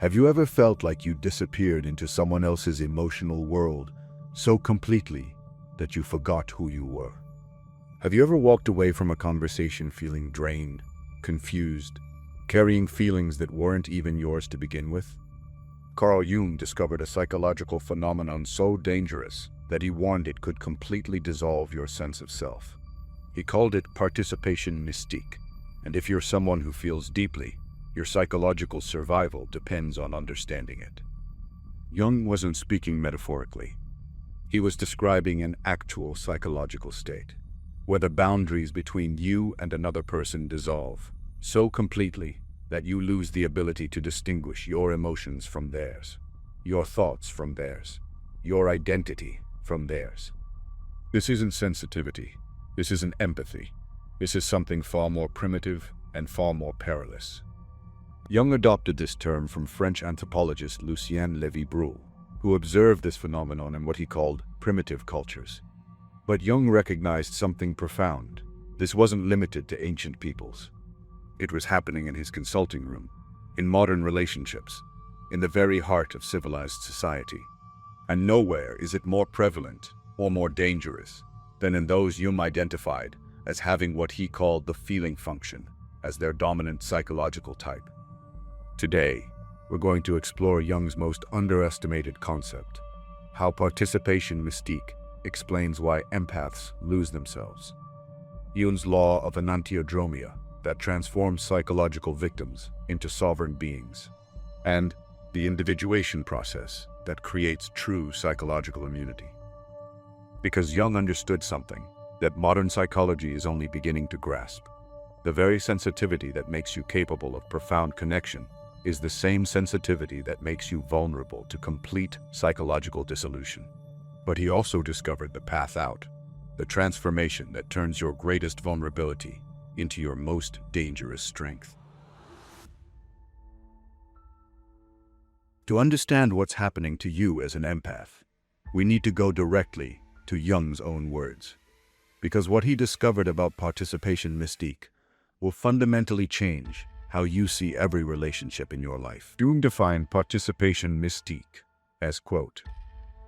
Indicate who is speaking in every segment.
Speaker 1: Have you ever felt like you disappeared into someone else's emotional world so completely that you forgot who you were? Have you ever walked away from a conversation feeling drained, confused, carrying feelings that weren't even yours to begin with? Carl Jung discovered a psychological phenomenon so dangerous that he warned it could completely dissolve your sense of self. He called it participation mystique, and if you're someone who feels deeply, your psychological survival depends on understanding it. Jung wasn't speaking metaphorically. He was describing an actual psychological state, where the boundaries between you and another person dissolve so completely that you lose the ability to distinguish your emotions from theirs, your thoughts from theirs, your identity from theirs. This isn't sensitivity. This isn't empathy. This is something far more primitive and far more perilous. Jung adopted this term from French anthropologist Lucien Lévy-Bruhl, who observed this phenomenon in what he called primitive cultures. But Jung recognized something profound. This wasn't limited to ancient peoples. It was happening in his consulting room, in modern relationships, in the very heart of civilized society. And nowhere is it more prevalent or more dangerous than in those Jung identified as having what he called the feeling function as their dominant psychological type. Today, we're going to explore Jung's most underestimated concept, how participation mystique explains why empaths lose themselves, Jung's law of Enantiodromia that transforms psychological victims into sovereign beings, and the individuation process that creates true psychological immunity. Because Jung understood something that modern psychology is only beginning to grasp. The very sensitivity that makes you capable of profound connection is the same sensitivity that makes you vulnerable to complete psychological dissolution. But he also discovered the path out, the transformation that turns your greatest vulnerability into your most dangerous strength. To understand what's happening to you as an empath, we need to go directly to Jung's own words. Because what he discovered about participation mystique will fundamentally change how you see every relationship in your life. Jung defined participation mystique as, quote,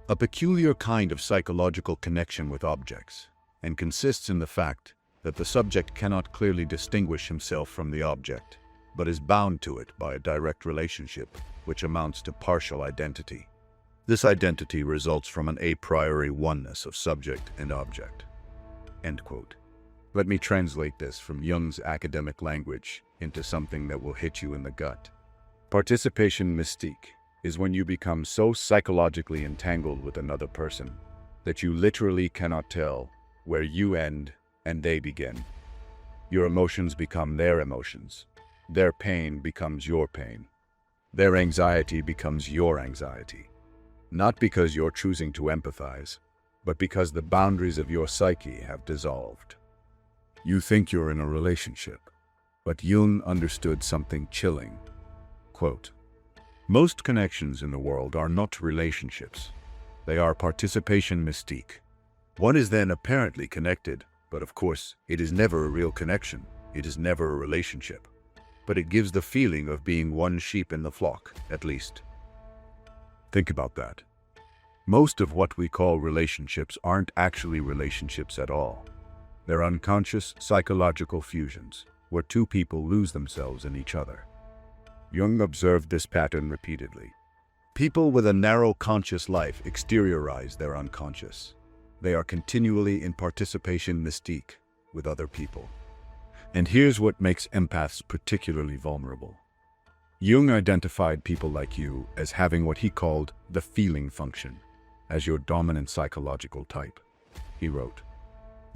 Speaker 1: a peculiar kind of psychological connection with objects, and consists in the fact that the subject cannot clearly distinguish himself from the object, but is bound to it by a direct relationship, which amounts to partial identity. This identity results from an a priori oneness of subject and object. End quote. Let me translate this from Jung's academic language into something that will hit you in the gut. Participation mystique is when you become so psychologically entangled with another person that you literally cannot tell where you end and they begin. Your emotions become their emotions. Their pain becomes your pain. Their anxiety becomes your anxiety. Not because you're choosing to empathize, but because the boundaries of your psyche have dissolved. You think you're in a relationship, but Jung understood something chilling. Quote, most connections in the world are not relationships. They are participation mystique. One is then apparently connected, but of course, it is never a real connection. It is never a relationship. But it gives the feeling of being one sheep in the flock, at least. Think about that. Most of what we call relationships aren't actually relationships at all. They're unconscious psychological fusions, where two people lose themselves in each other. Jung observed this pattern repeatedly. People with a narrow conscious life exteriorize their unconscious. They are continually in participation mystique with other people. And here's what makes empaths particularly vulnerable. Jung identified people like you as having what he called the feeling function, as your dominant psychological type. He wrote,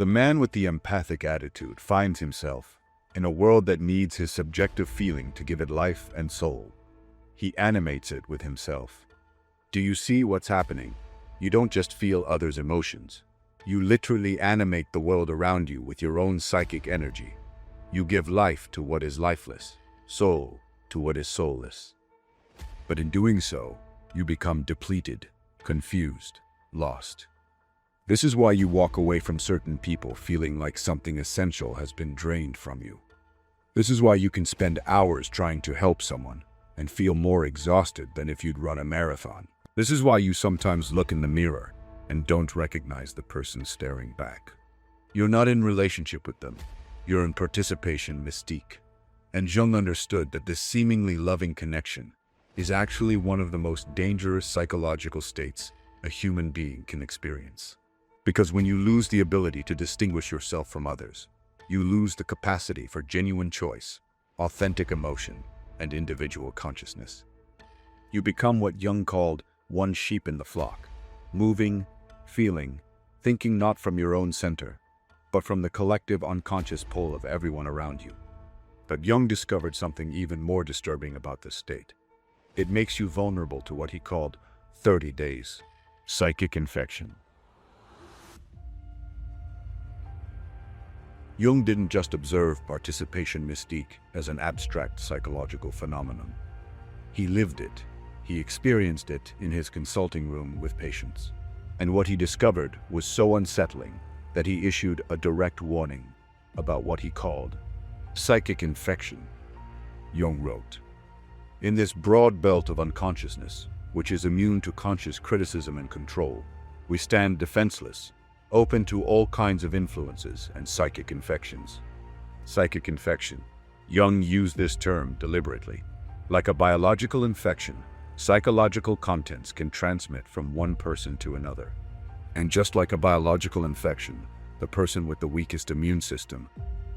Speaker 1: the man with the empathic attitude finds himself in a world that needs his subjective feeling to give it life and soul. He animates it with himself. Do you see what's happening? You don't just feel others' emotions. You literally animate the world around you with your own psychic energy. You give life to what is lifeless, soul to what is soulless. But in doing so, you become depleted, confused, lost. This is why you walk away from certain people feeling like something essential has been drained from you. This is why you can spend hours trying to help someone and feel more exhausted than if you'd run a marathon. This is why you sometimes look in the mirror and don't recognize the person staring back. You're not in relationship with them. You're in participation mystique. And Jung understood that this seemingly loving connection is actually one of the most dangerous psychological states a human being can experience. Because when you lose the ability to distinguish yourself from others, you lose the capacity for genuine choice, authentic emotion, and individual consciousness. You become what Jung called one sheep in the flock, moving, feeling, thinking not from your own center, but from the collective unconscious pull of everyone around you. But Jung discovered something even more disturbing about this state. It makes you vulnerable to what he called 30 days psychic infection. Jung didn't just observe participation mystique as an abstract psychological phenomenon. He lived it. He experienced it in his consulting room with patients. And what he discovered was so unsettling that he issued a direct warning about what he called psychic infection. Jung wrote, "In this broad belt of unconsciousness, which is immune to conscious criticism and control, we stand defenseless, open to all kinds of influences and psychic infections." Psychic infection. Jung used this term deliberately. Like a biological infection, psychological contents can transmit from one person to another. And just like a biological infection, the person with the weakest immune system,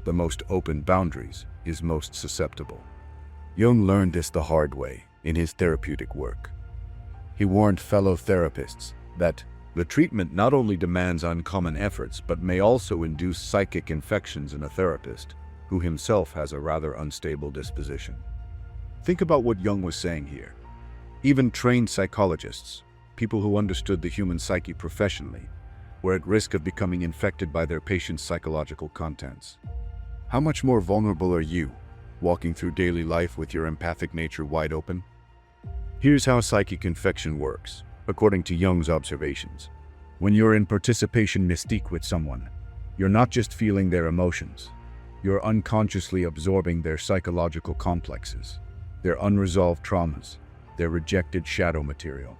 Speaker 1: the most open boundaries, is most susceptible. Jung learned this the hard way in his therapeutic work. He warned fellow therapists that the treatment not only demands uncommon efforts, but may also induce psychic infections in a therapist who himself has a rather unstable disposition. Think about what Jung was saying here. Even trained psychologists, people who understood the human psyche professionally, were at risk of becoming infected by their patients' psychological contents. How much more vulnerable are you, walking through daily life with your empathic nature wide open? Here's how psychic infection works, according to Jung's observations. When you're in participation mystique with someone, you're not just feeling their emotions. You're unconsciously absorbing their psychological complexes, their unresolved traumas, their rejected shadow material.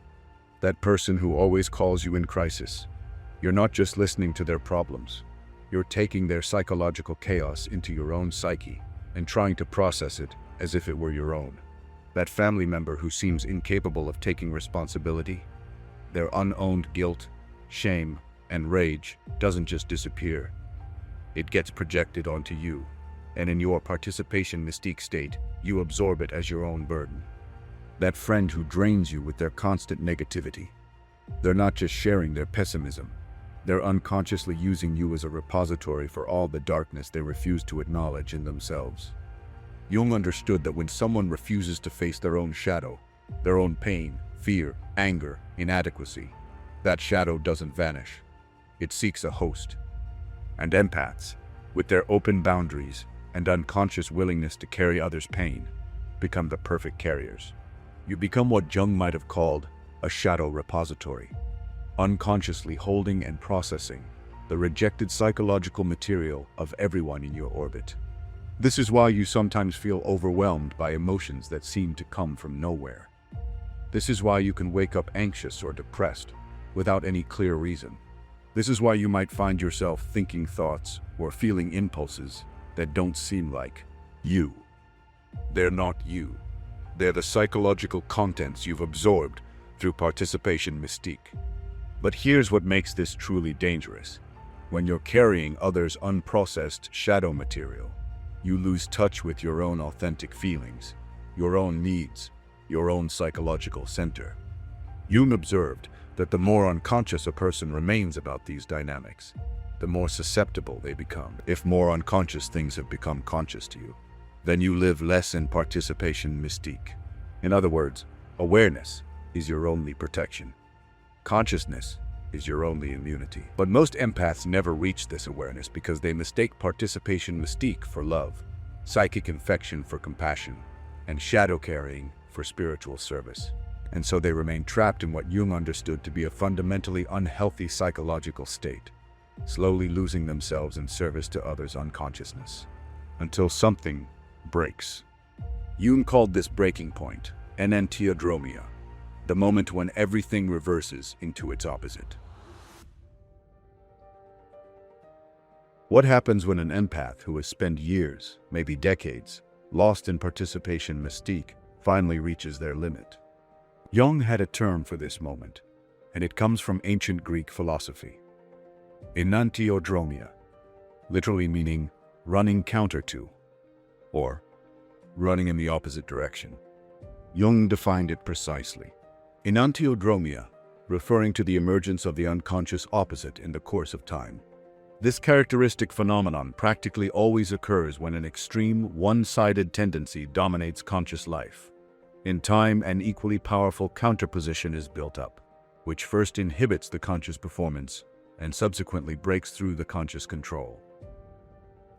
Speaker 1: That person who always calls you in crisis. You're not just listening to their problems. You're taking their psychological chaos into your own psyche and trying to process it as if it were your own. That family member who seems incapable of taking responsibility, their unowned guilt, shame, and rage doesn't just disappear. It gets projected onto you, and in your participation mystique state, you absorb it as your own burden. That friend who drains you with their constant negativity. They're not just sharing their pessimism. They're unconsciously using you as a repository for all the darkness they refuse to acknowledge in themselves. Jung understood that when someone refuses to face their own shadow, their own pain, fear, anger, inadequacy, that shadow doesn't vanish. It seeks a host. And empaths, with their open boundaries and unconscious willingness to carry others' pain, become the perfect carriers. You become what Jung might have called a shadow repository, unconsciously holding and processing the rejected psychological material of everyone in your orbit. This is why you sometimes feel overwhelmed by emotions that seem to come from nowhere. This is why you can wake up anxious or depressed without any clear reason. This is why you might find yourself thinking thoughts or feeling impulses that don't seem like you. They're not you. They're the psychological contents you've absorbed through participation mystique. But here's what makes this truly dangerous. When you're carrying others' unprocessed shadow material, you lose touch with your own authentic feelings, your own needs, your own psychological center. Jung observed that the more unconscious a person remains about these dynamics, the more susceptible they become. If more unconscious things have become conscious to you, then you live less in participation mystique. In other words, awareness is your only protection. Consciousness is your only immunity. But most empaths never reach this awareness because they mistake participation mystique for love, psychic infection for compassion, and shadow carrying for spiritual service. And so they remain trapped in what Jung understood to be a fundamentally unhealthy psychological state, slowly losing themselves in service to others' unconsciousness, until something breaks. Jung called this breaking point Enantiodromia, the moment when everything reverses into its opposite. What happens when an empath who has spent years, maybe decades, lost in participation mystique, finally reaches their limit? Jung had a term for this moment, and it comes from ancient Greek philosophy. Enantiodromia, literally meaning running counter to, or running in the opposite direction. Jung defined it precisely. Enantiodromia, referring to the emergence of the unconscious opposite in the course of time. This characteristic phenomenon practically always occurs when an extreme, one-sided tendency dominates conscious life. In time, an equally powerful counterposition is built up, which first inhibits the conscious performance and subsequently breaks through the conscious control.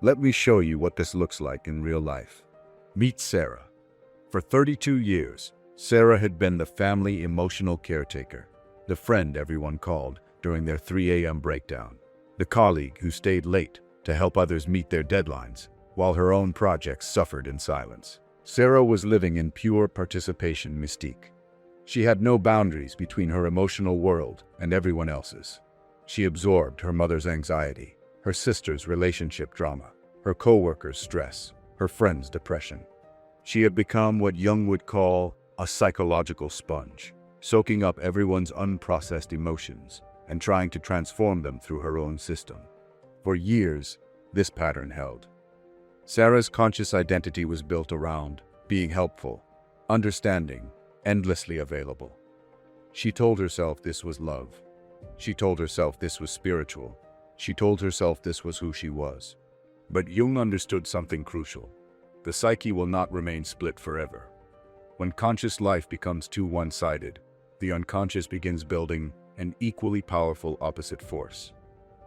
Speaker 1: Let me show you what this looks like in real life. Meet Sarah. For 32 years, Sarah had been the family emotional caretaker, the friend everyone called during their 3 a.m. breakdown, the colleague who stayed late to help others meet their deadlines, while her own projects suffered in silence. Sarah was living in pure participation mystique. She had no boundaries between her emotional world and everyone else's. She absorbed her mother's anxiety, her sister's relationship drama, her co-workers' stress, her friends' depression. She had become what Jung would call a psychological sponge, soaking up everyone's unprocessed emotions and trying to transform them through her own system. For years, this pattern held. Sarah's conscious identity was built around being helpful, understanding, endlessly available. She told herself this was love. She told herself this was spiritual. She told herself this was who she was. But Jung understood something crucial. The psyche will not remain split forever. When conscious life becomes too one-sided, the unconscious begins building an equally powerful opposite force.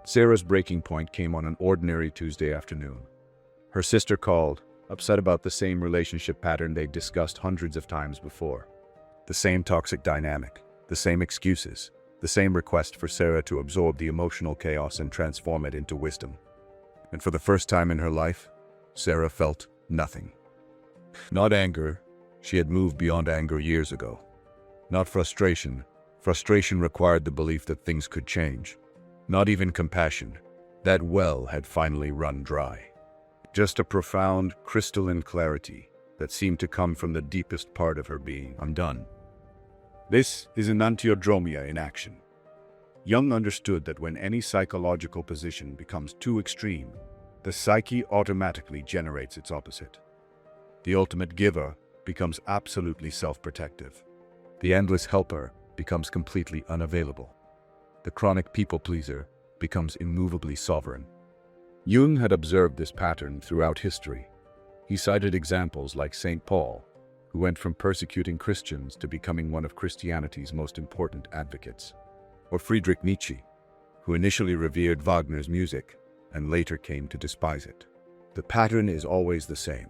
Speaker 1: Sarah's breaking point came on an ordinary Tuesday afternoon. Her sister called, upset about the same relationship pattern they'd discussed hundreds of times before. The same toxic dynamic, the same excuses, the same request for Sarah to absorb the emotional chaos and transform it into wisdom. And for the first time in her life, Sarah felt nothing. Not anger. She had moved beyond anger years ago. Not frustration. Frustration required the belief that things could change. Not even compassion. That well had finally run dry. Just a profound, crystalline clarity that seemed to come from the deepest part of her being. I'm done. This is Enantiodromia in action. Jung understood that when any psychological position becomes too extreme, the psyche automatically generates its opposite. The ultimate giver becomes absolutely self-protective. The endless helper becomes completely unavailable. The chronic people-pleaser becomes immovably sovereign. Jung had observed this pattern throughout history. He cited examples like St. Paul, who went from persecuting Christians to becoming one of Christianity's most important advocates, or Friedrich Nietzsche, who initially revered Wagner's music and later came to despise it. The pattern is always the same.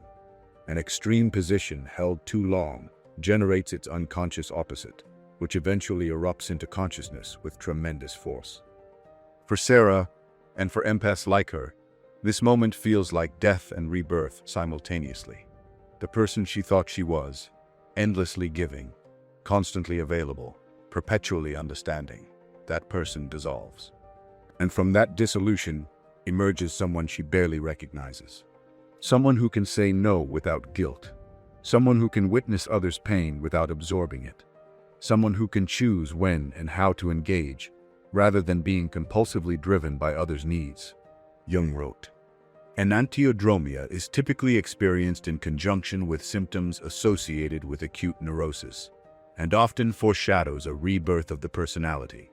Speaker 1: An extreme position held too long generates its unconscious opposite, which eventually erupts into consciousness with tremendous force. For Sarah, and for empaths like her, this moment feels like death and rebirth simultaneously. The person she thought she was, endlessly giving, constantly available, perpetually understanding, that person dissolves. And from that dissolution emerges someone she barely recognizes. Someone who can say no without guilt. Someone who can witness others' pain without absorbing it. Someone who can choose when and how to engage, rather than being compulsively driven by others' needs. Jung wrote, Enantiodromia is typically experienced in conjunction with symptoms associated with acute neurosis, and often foreshadows a rebirth of the personality.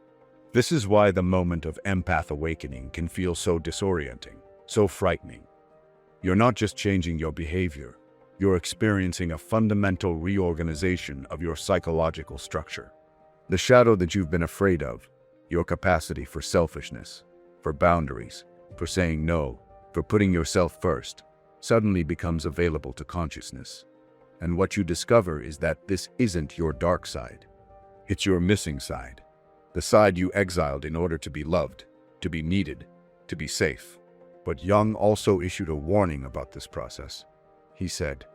Speaker 1: This is why the moment of empath awakening can feel so disorienting, so frightening. You're not just changing your behavior, you're experiencing a fundamental reorganization of your psychological structure. The shadow that you've been afraid of, your capacity for selfishness, for boundaries, for saying no, for putting yourself first, suddenly becomes available to consciousness. And what you discover is that this isn't your dark side. It's your missing side. The side you exiled in order to be loved, to be needed, to be safe. But Jung also issued a warning about this process. He said,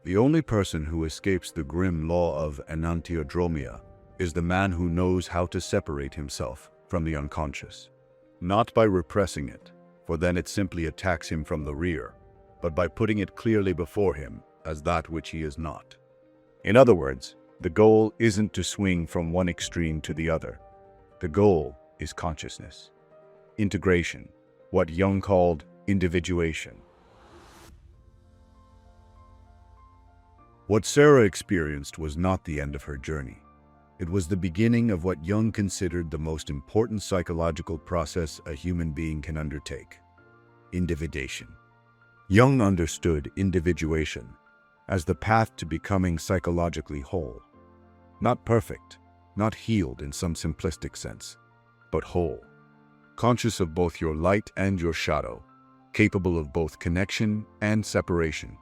Speaker 1: The only person who escapes the grim law of Enantiodromia is the man who knows how to separate himself from the unconscious. Not by repressing it, for then it simply attacks him from the rear, but by putting it clearly before him as that which he is not. In other words, the goal isn't to swing from one extreme to the other. The goal is consciousness. Integration, what Jung called individuation. What Sarah experienced was not the end of her journey. It was the beginning of what Jung considered the most important psychological process a human being can undertake: individuation. Jung understood individuation as the path to becoming psychologically whole. Not perfect, not healed in some simplistic sense, but whole. Conscious of both your light and your shadow, capable of both connection and separation,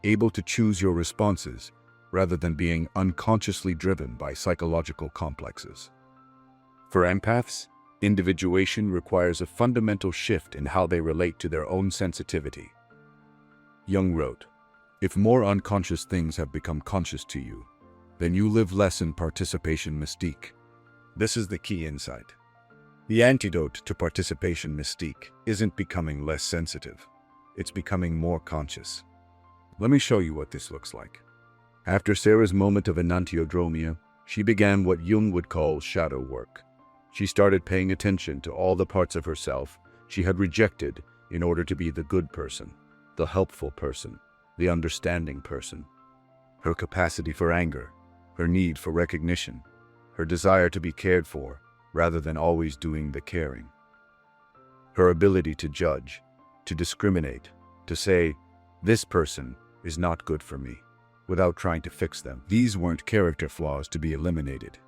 Speaker 1: able to choose your responses rather than being unconsciously driven by psychological complexes. For empaths, individuation requires a fundamental shift in how they relate to their own sensitivity. Jung wrote, "If more unconscious things have become conscious to you, then you live less in participation mystique." This is the key insight. The antidote to participation mystique isn't becoming less sensitive. It's becoming more conscious. Let me show you what this looks like. After Sarah's moment of Enantiodromia, she began what Jung would call shadow work. She started paying attention to all the parts of herself she had rejected in order to be the good person, the helpful person, the understanding person. Her capacity for anger, her need for recognition, her desire to be cared for rather than always doing the caring. Her ability to judge, to discriminate, to say, "This person is not good for me," without trying to fix them. These weren't character flaws to be eliminated.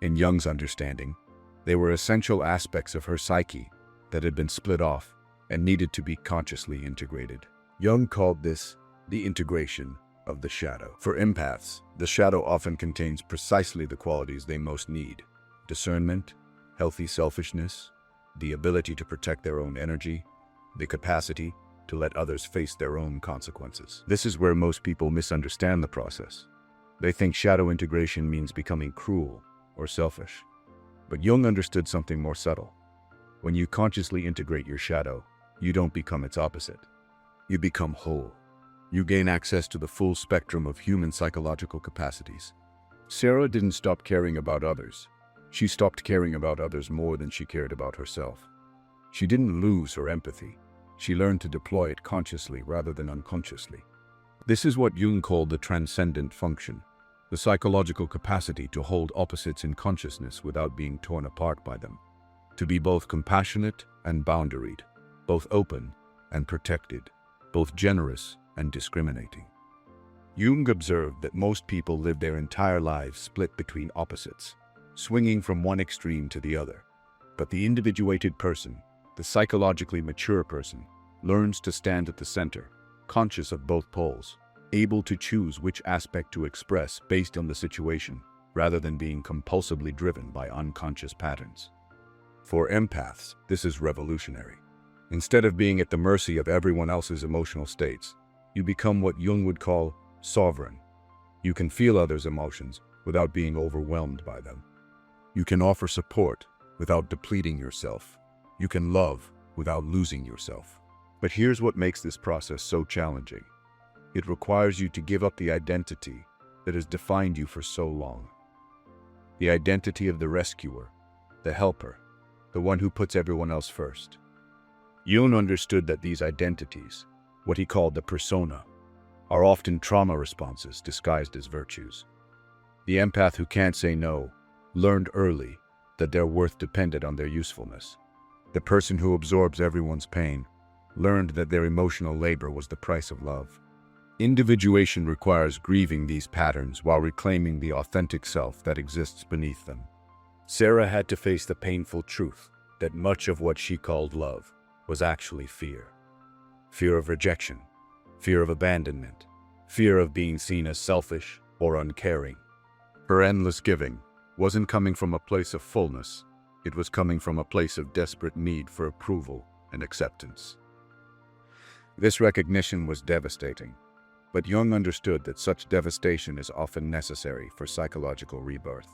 Speaker 1: In Jung's understanding, they were essential aspects of her psyche that had been split off and needed to be consciously integrated. Jung called this the integration of the shadow. For empaths, the shadow often contains precisely the qualities they most need: discernment, healthy selfishness, the ability to protect their own energy, the capacity to let others face their own consequences. This is where most people misunderstand the process. They think shadow integration means becoming cruel or selfish. But Jung understood something more subtle. When you consciously integrate your shadow, you don't become its opposite. You become whole. You gain access to the full spectrum of human psychological capacities. Sarah didn't stop caring about others. She stopped caring about others more than she cared about herself. She didn't lose her empathy. She learned to deploy it consciously rather than unconsciously. This is what Jung called the transcendent function, the psychological capacity to hold opposites in consciousness without being torn apart by them, to be both compassionate and boundaried, both open and protected, both generous and discriminating. Jung observed that most people live their entire lives split between opposites, swinging from one extreme to the other. But the individuated person, the psychologically mature person, learns to stand at the center, conscious of both poles, able to choose which aspect to express based on the situation, rather than being compulsively driven by unconscious patterns. For empaths, this is revolutionary. Instead of being at the mercy of everyone else's emotional states, you become what Jung would call sovereign. You can feel others' emotions without being overwhelmed by them. You can offer support without depleting yourself. You can love without losing yourself. But here's what makes this process so challenging. It requires you to give up the identity that has defined you for so long. The identity of the rescuer, the helper, the one who puts everyone else first. Jung understood that these identities, what he called the persona, are often trauma responses disguised as virtues. The empath who can't say no learned early that their worth depended on their usefulness. The person who absorbs everyone's pain learned that their emotional labor was the price of love. Individuation requires grieving these patterns while reclaiming the authentic self that exists beneath them. Sarah had to face the painful truth that much of what she called love was actually fear. Fear of rejection, fear of abandonment, fear of being seen as selfish or uncaring. Her endless giving wasn't coming from a place of fullness. It was coming from a place of desperate need for approval and acceptance. This recognition was devastating. But Jung understood that such devastation is often necessary for psychological rebirth.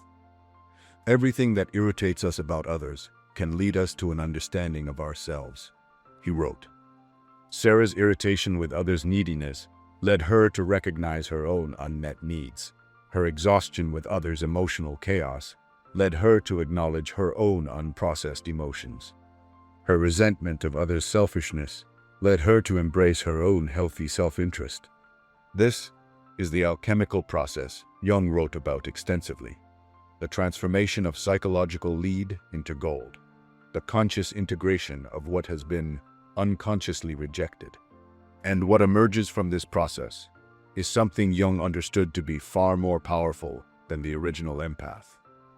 Speaker 1: Everything that irritates us about others can lead us to an understanding of ourselves, he wrote. Sarah's irritation with others' neediness led her to recognize her own unmet needs. Her exhaustion with others' emotional chaos led her to acknowledge her own unprocessed emotions. Her resentment of others' selfishness led her to embrace her own healthy self-interest. This is the alchemical process Jung wrote about extensively. The transformation of psychological lead into gold. The conscious integration of what has been unconsciously rejected. And what emerges from this process is something Jung understood to be far more powerful than the original empath.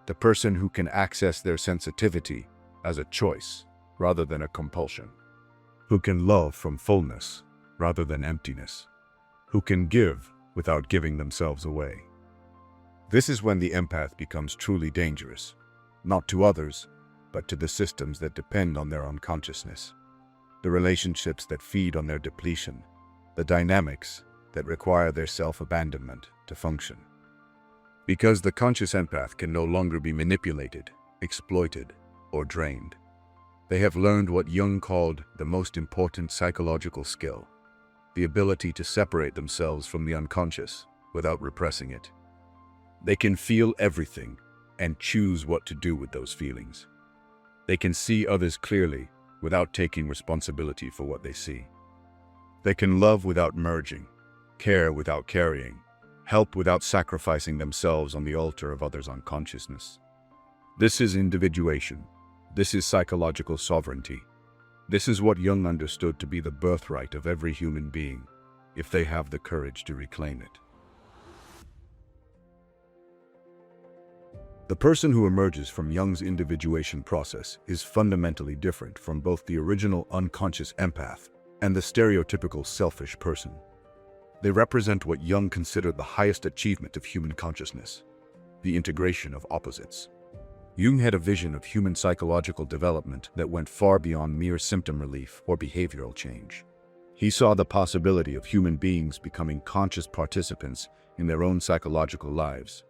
Speaker 1: The person who can access their sensitivity as a choice rather than a compulsion. Who can love from fullness rather than emptiness. Who can give without giving themselves away. This is when the empath becomes truly dangerous, not to others, but to the systems that depend on their unconsciousness. The relationships that feed on their depletion, the dynamics that require their self-abandonment to function. Because the conscious empath can no longer be manipulated, exploited, or drained. They have learned what Jung called the most important psychological skill, the ability to separate themselves from the unconscious without repressing it. They can feel everything and choose what to do with those feelings. They can see others clearly without taking responsibility for what they see. They can love without merging, care without carrying, help without sacrificing themselves on the altar of others' unconsciousness. This is individuation. This is psychological sovereignty. This is what Jung understood to be the birthright of every human being, if they have the courage to reclaim it. The person who emerges from Jung's individuation process is fundamentally different from both the original unconscious empath and the stereotypical selfish person. They represent what Jung considered the highest achievement of human consciousness, the integration of opposites. Jung had a vision of human psychological development that went far beyond mere symptom relief or behavioral change. He saw the possibility of human beings becoming conscious participants in their own psychological lives,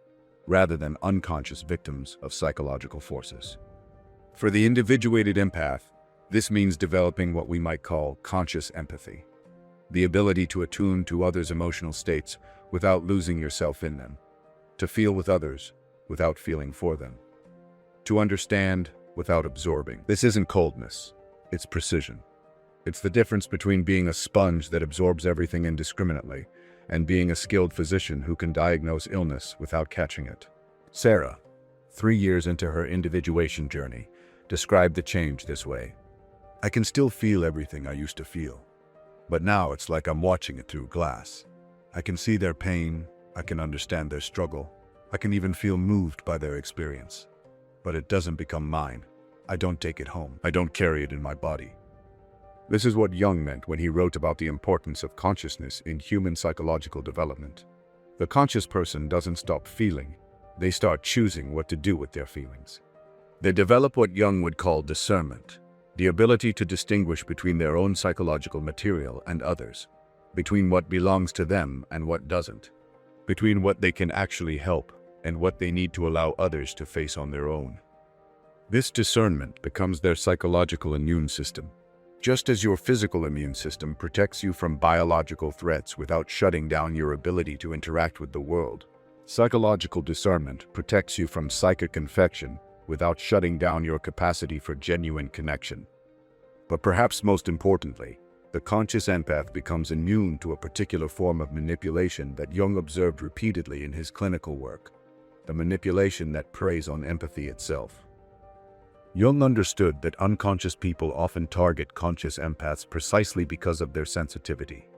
Speaker 1: rather than unconscious victims of psychological forces. For the individuated empath, this means developing what we might call conscious empathy, the ability to attune to others' emotional states without losing yourself in them, to feel with others without feeling for them, to understand without absorbing. This isn't coldness, it's precision. It's the difference between being a sponge that absorbs everything indiscriminately and being a skilled physician who can diagnose illness without catching it. Sarah, 3 years into her individuation journey, described the change this way. I can still feel everything I used to feel, but now it's like I'm watching it through glass. I can see their pain, I can understand their struggle, I can even feel moved by their experience. But it doesn't become mine. I don't take it home. I don't carry it in my body. This is what Jung meant when he wrote about the importance of consciousness in human psychological development. The conscious person doesn't stop feeling. They start choosing what to do with their feelings. They develop what Jung would call discernment, the ability to distinguish between their own psychological material and others, between what belongs to them and what doesn't, between what they can actually help and what they need to allow others to face on their own. This discernment becomes their psychological immune system. Just as your physical immune system protects you from biological threats without shutting down your ability to interact with the world, psychological discernment protects you from psychic infection without shutting down your capacity for genuine connection. But perhaps most importantly, the conscious empath becomes immune to a particular form of manipulation that Jung observed repeatedly in his clinical work, the manipulation that preys on empathy itself. Jung understood that unconscious people often target conscious empaths precisely because of their sensitivity.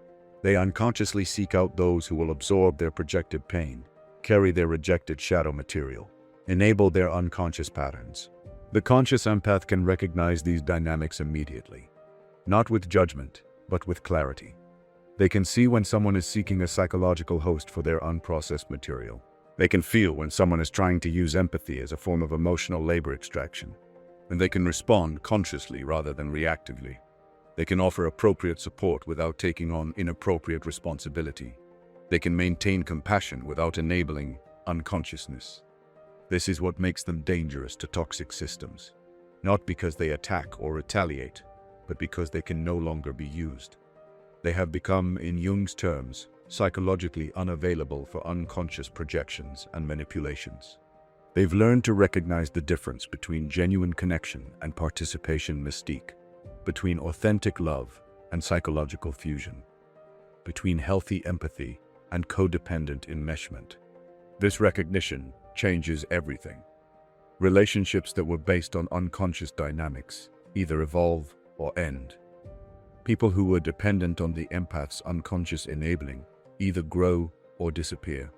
Speaker 1: They unconsciously seek out those who will absorb their projected pain, carry their rejected shadow material, enable their unconscious patterns. The conscious empath can recognize these dynamics immediately, not with judgment, but with clarity. They can see when someone is seeking a psychological host for their unprocessed material. They can feel when someone is trying to use empathy as a form of emotional labor extraction. And they can respond consciously rather than reactively. They can offer appropriate support without taking on inappropriate responsibility. They can maintain compassion without enabling unconsciousness. This is what makes them dangerous to toxic systems, not because they attack or retaliate, but because they can no longer be used. They have become, in Jung's terms, psychologically unavailable for unconscious projections and manipulations. They've learned to recognize the difference between genuine connection and participation mystique, between authentic love and psychological fusion, between healthy empathy and codependent enmeshment. This recognition changes everything. Relationships that were based on unconscious dynamics either evolve or end. People who were dependent on the empath's unconscious enabling either grow or disappear.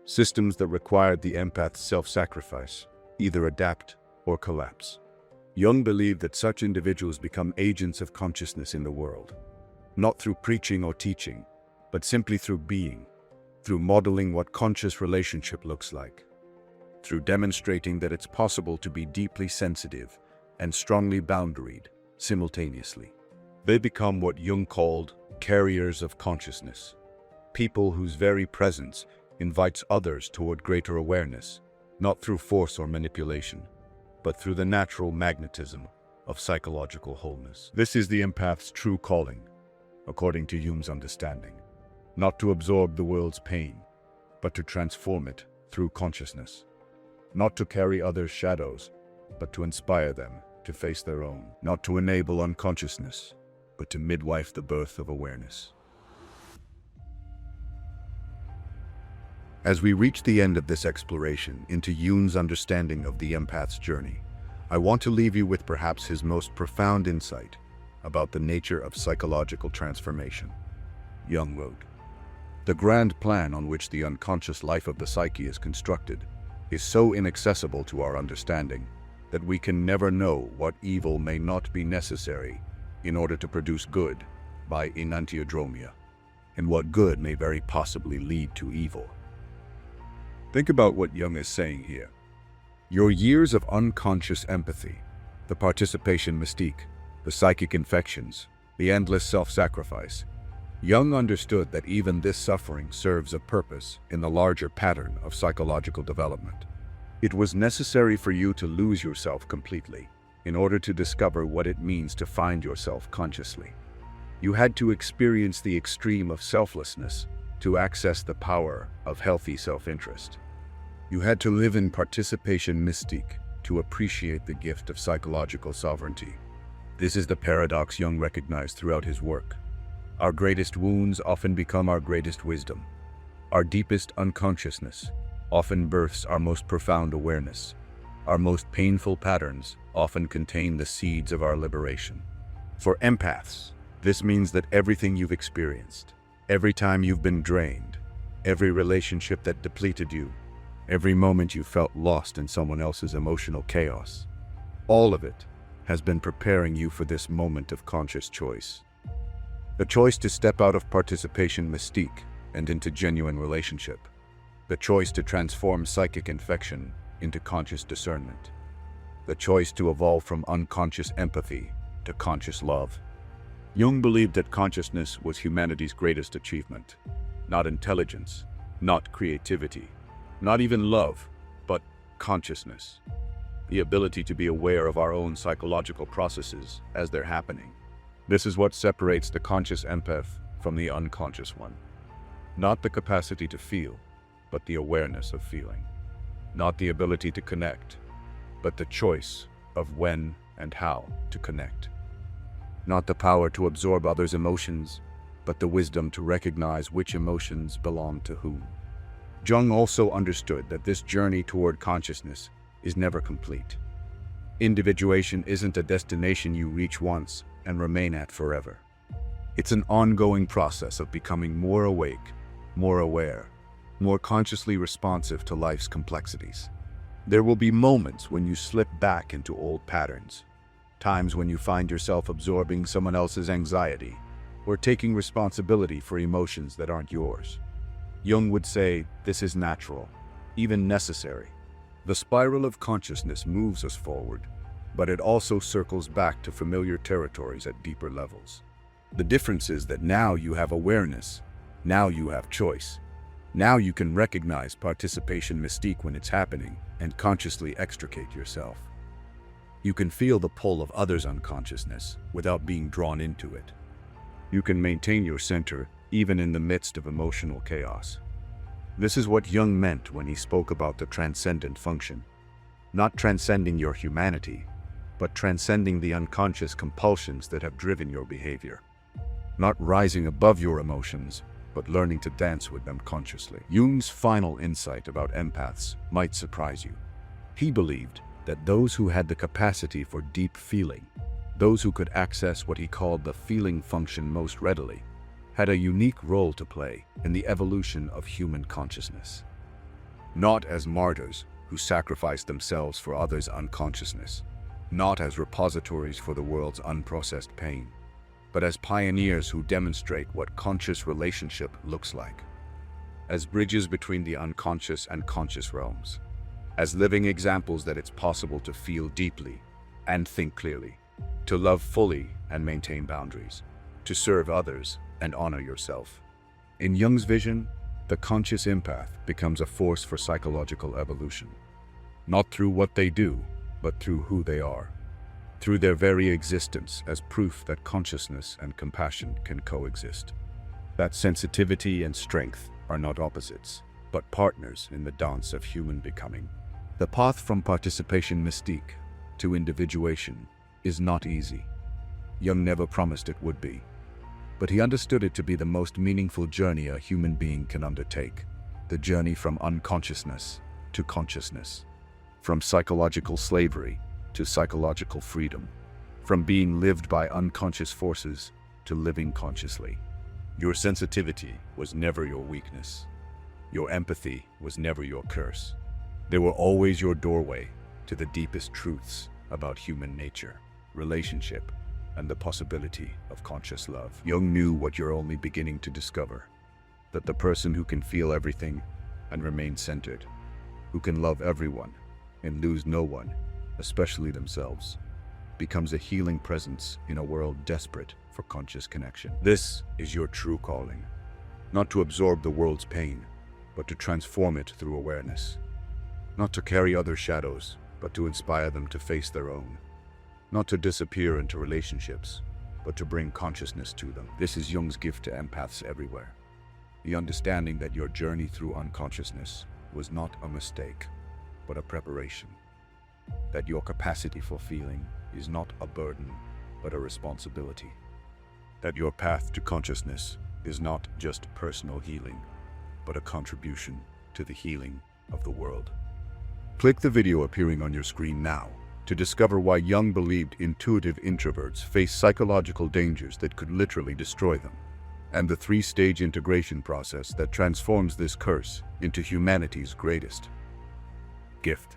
Speaker 1: Systems that required the empath's self-sacrifice either adapt or collapse. Jung believed that such individuals become agents of consciousness in the world, not through preaching or teaching, but simply through being, through modeling what conscious relationship looks like, through demonstrating that it's possible to be deeply sensitive and strongly boundaried simultaneously. They become what Jung called carriers of consciousness, people whose very presence invites others toward greater awareness, not through force or manipulation, but through the natural magnetism of psychological wholeness. This is the empath's true calling, according to Jung's understanding, not to absorb the world's pain, but to transform it through consciousness, not to carry others' shadows, but to inspire them to face their own, not to enable unconsciousness, but to midwife the birth of awareness. As we reach the end of this exploration into Jung's understanding of the empath's journey, I want to leave you with perhaps his most profound insight about the nature of psychological transformation. Jung wrote, "The grand plan on which the unconscious life of the psyche is constructed is so inaccessible to our understanding that we can never know what evil may not be necessary in order to produce good by Enantiodromia, and what good may very possibly lead to evil." Think about what Jung is saying here. Your years of unconscious empathy, the participation mystique, the psychic infections, the endless self-sacrifice. Jung understood that even this suffering serves a purpose in the larger pattern of psychological development. It was necessary for you to lose yourself completely in order to discover what it means to find yourself consciously. You had to experience the extreme of selflessness to access the power of healthy self-interest. You had to live in participation mystique to appreciate the gift of psychological sovereignty. This is the paradox Jung recognized throughout his work. Our greatest wounds often become our greatest wisdom. Our deepest unconsciousness often births our most profound awareness. Our most painful patterns often contain the seeds of our liberation. For empaths, this means that everything you've experienced, every time you've been drained, every relationship that depleted you, every moment you felt lost in someone else's emotional chaos, all of it has been preparing you for this moment of conscious choice. The choice to step out of participation mystique and into genuine relationship. The choice to transform psychic infection into conscious discernment. The choice to evolve from unconscious empathy to conscious love. Jung believed that consciousness was humanity's greatest achievement. Not intelligence, not creativity, not even love, but consciousness. The ability to be aware of our own psychological processes as they're happening. This is what separates the conscious empath from the unconscious one. Not the capacity to feel, but the awareness of feeling. Not the ability to connect, but the choice of when and how to connect. Not the power to absorb others' emotions, but the wisdom to recognize which emotions belong to whom. Jung also understood that this journey toward consciousness is never complete. Individuation isn't a destination you reach once and remain at forever. It's an ongoing process of becoming more awake, more aware, more consciously responsive to life's complexities. There will be moments when you slip back into old patterns, times when you find yourself absorbing someone else's anxiety or taking responsibility for emotions that aren't yours. Jung would say this is natural, even necessary. The spiral of consciousness moves us forward, but it also circles back to familiar territories at deeper levels. The difference is that now you have awareness, Now you have choice. Now you can recognize participation mystique when it's happening and consciously extricate yourself. You can feel the pull of others' unconsciousness without being drawn into it. You can maintain your center even in the midst of emotional chaos. This is what Jung meant when he spoke about the transcendent function. Not transcending your humanity, but transcending the unconscious compulsions that have driven your behavior. Not rising above your emotions, but learning to dance with them consciously. Jung's final insight about empaths might surprise you. He believed that those who had the capacity for deep feeling, those who could access what he called the feeling function most readily, had a unique role to play in the evolution of human consciousness. Not as martyrs who sacrificed themselves for others' unconsciousness, not as repositories for the world's unprocessed pain, but as pioneers who demonstrate what conscious relationship looks like, as bridges between the unconscious and conscious realms, as living examples that it's possible to feel deeply and think clearly, to love fully and maintain boundaries, to serve others and honor yourself. In Jung's vision, the conscious empath becomes a force for psychological evolution, not through what they do, but through who they are, through their very existence as proof that consciousness and compassion can coexist, that sensitivity and strength are not opposites, but partners in the dance of human becoming. The path from participation mystique to individuation is not easy. Jung never promised it would be, but he understood it to be the most meaningful journey a human being can undertake, the journey from unconsciousness to consciousness, from psychological slavery to psychological freedom, from being lived by unconscious forces to living consciously. Your sensitivity was never your weakness. Your empathy was never your curse. They were always your doorway to the deepest truths about human nature, relationship, and the possibility of conscious love. Jung knew what you're only beginning to discover, that the person who can feel everything and remain centered, who can love everyone and lose no one, especially themselves, becomes a healing presence in a world desperate for conscious connection. This is your true calling, not to absorb the world's pain, but to transform it through awareness, not to carry others' shadows, but to inspire them to face their own, not to disappear into relationships, but to bring consciousness to them. This is Jung's gift to empaths everywhere, the understanding that your journey through unconsciousness was not a mistake, but a preparation, that your capacity for feeling is not a burden, but a responsibility, that your path to consciousness is not just personal healing, but a contribution to the healing of the world. Click the video appearing on your screen now to discover why Jung believed intuitive introverts face psychological dangers that could literally destroy them, and the three-stage integration process that transforms this curse into humanity's greatest gift.